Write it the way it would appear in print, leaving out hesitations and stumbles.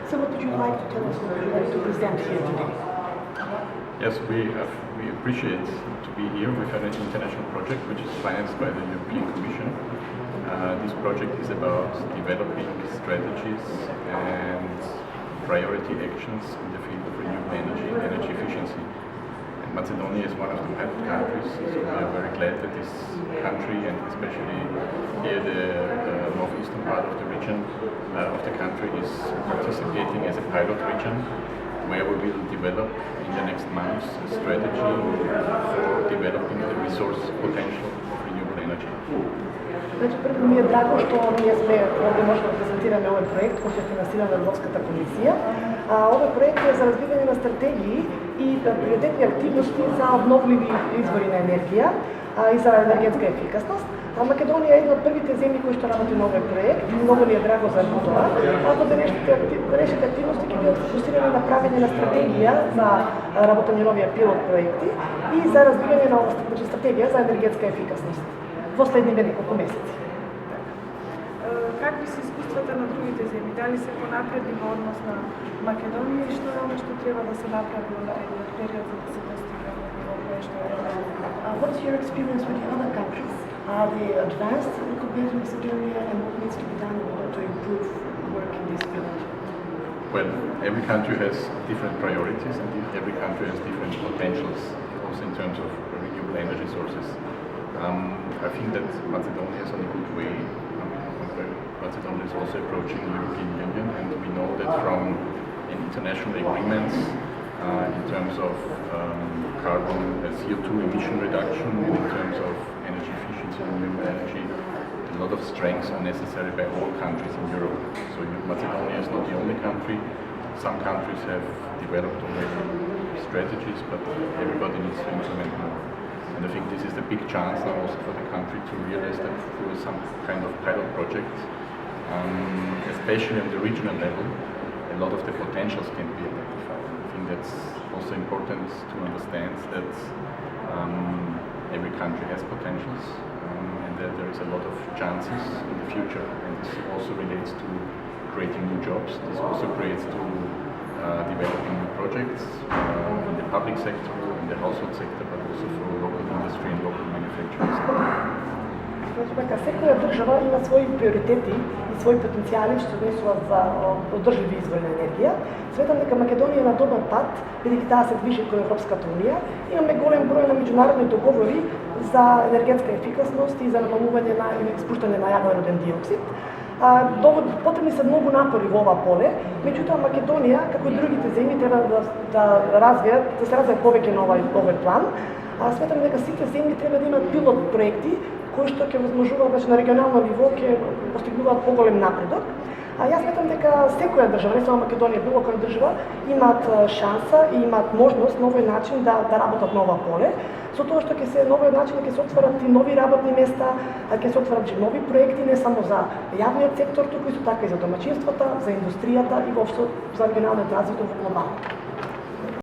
So what would you like to tell us, what would you like to present here today? Yes, we appreciate to be here. We've had an international project which is financed by the European Commission. This project is about developing strategies and priority actions in the field of renewable energy and energy efficiency. And Macedonia is one of the pilot countries, so we are very glad that this country, and especially here the northeastern part of the region of the country, is participating as a pilot region, where we will develop in the next months a strategy for developing the resource potential of renewable energy. Значи, прво ми е драго што ние сме овде може да презентираме овој проект кој е финансиран од Европската комисија. Овој проект е за развивање на стратегии и приоритетни активности за обновливи извори на енергија и за енергетска ефикасност. Македонија е една од првите земји кои што работи на овој проект. Многу ни е драго за тоа. Денешните активности ќе бидат фокусирани на правење на стратегија за работење на овие пилот проекти и за развивање на оваа стратегија за енергетска ефикасност во следните неколку месеци. Какви се искуствата на другите земји? Дали се понапредни во однос на Македонија и што е оно што треба да се направи во наредниот период за да се достигне во кое што е? What's your experience with the other countries? Are they advanced compared to Macedonia, and what needs to be done in order to improve work in this field? Well, every country has different priorities and every country has different potentials, also in terms of renewable energy sources. I think that Macedonia is on a good way. Macedonia is also approaching the European Union, and we know that from international agreements in terms of carbon CO2 emission reduction and in terms of energy efficiency and renewable energy, a lot of strengths are necessary by all countries in Europe. So Macedonia is not the only country. Some countries have developed already strategies, but everybody needs to implement more. And I think this is the big chance now also for the country to realize that through some kind of pilot project, especially on the regional level, a lot of the potentials can be identified. I think that's also important to understand that every country has potentials and that there is a lot of chances in the future. And this also relates to creating new jobs. This also creates to developing new projects in the public sector, in the household sector, but also for local industry and local manufacturers. Секоја држава има своји приоритети и своји потенцијали што внесуваат за одржливи извори на енергија. Сметам дека Македонија е на добар пат, бидејќи таа се движи кон Европската унија. Имаме голем број на меѓународни договори за енергетска ефикасност и за намалување на испуштање на јаглероден диоксид. Потребни се многу напори во ова поле, меѓутоа Македонија, како и другите земји, треба да се развијат повеќе на овој план. Сметам дека сите земји треба да имаат пилот проекти кои што ќе возможуваат на регионално ниво ќе постигнуваат поголем напредок. Јас сметам дека секоја држава, не само Македонија, било која држава, имаат шанса и имаат можност на овој начин да работат на ова поле, со тоа што на овој начин ќе се отворат и нови работни места, ќе се отворат и нови проекти не само за јавниот сектор, туку исто така и за домаќинствата, за индустријата и воопшто за регионалното развитие во глобално.